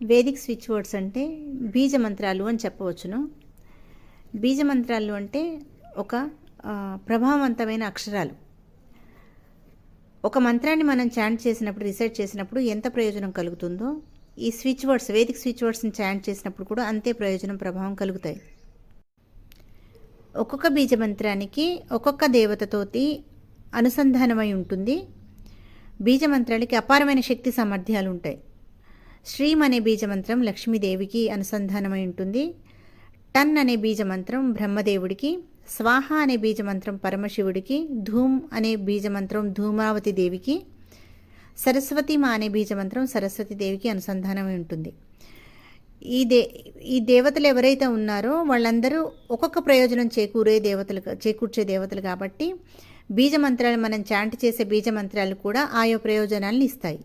Vedic switch words అంటే బీజ మంత్రాలు అని చెప్పవచ్చును. బీజ మంత్రాలు అంటే ఒక ప్రభావవంతమైన అక్షరాలు. ఒక మంత్రాన్ని మనం చాంట్ చేసినప్పుడు, రీసెర్చ్ చేసినప్పుడు ఎంత ప్రయోజనం కలుగుతుందో ఈ స్విచ్ వర్డ్స్, వేదిక్ స్విచ్ వర్డ్స్ని చాంట్ చేసినప్పుడు కూడా అంతే ప్రయోజనం, ప్రభావం కలుగుతాయి. ఒక్కొక్క బీజ మంత్రానికి ఒక్కొక్క దేవతతోటి అనుసంధానమై ఉంటుంది. బీజ మంత్రాలకి అపారమైన శక్తి సామర్థ్యాలు ఉంటాయి. శ్రీం అనే బీజమంత్రం లక్ష్మీదేవికి అనుసంధానమై ఉంటుంది. టన్ అనే బీజమంత్రం బ్రహ్మదేవుడికి, స్వాహ అనే బీజమంత్రం పరమశివుడికి, ధూమ్ అనే బీజమంత్రం ధూమావతి దేవికి, సరస్వతిమా అనే బీజమంత్రం సరస్వతీదేవికి అనుసంధానమై ఉంటుంది. ఈ దేవతలు ఎవరైతే ఉన్నారో వాళ్ళందరూ ఒక్కొక్క ప్రయోజనం చేకూర్చే దేవతలు కాబట్టి బీజమంత్రాలు, మనం చాంట్ చేసే బీజమంత్రాలు కూడా ఆయా ప్రయోజనాలను ఇస్తాయి.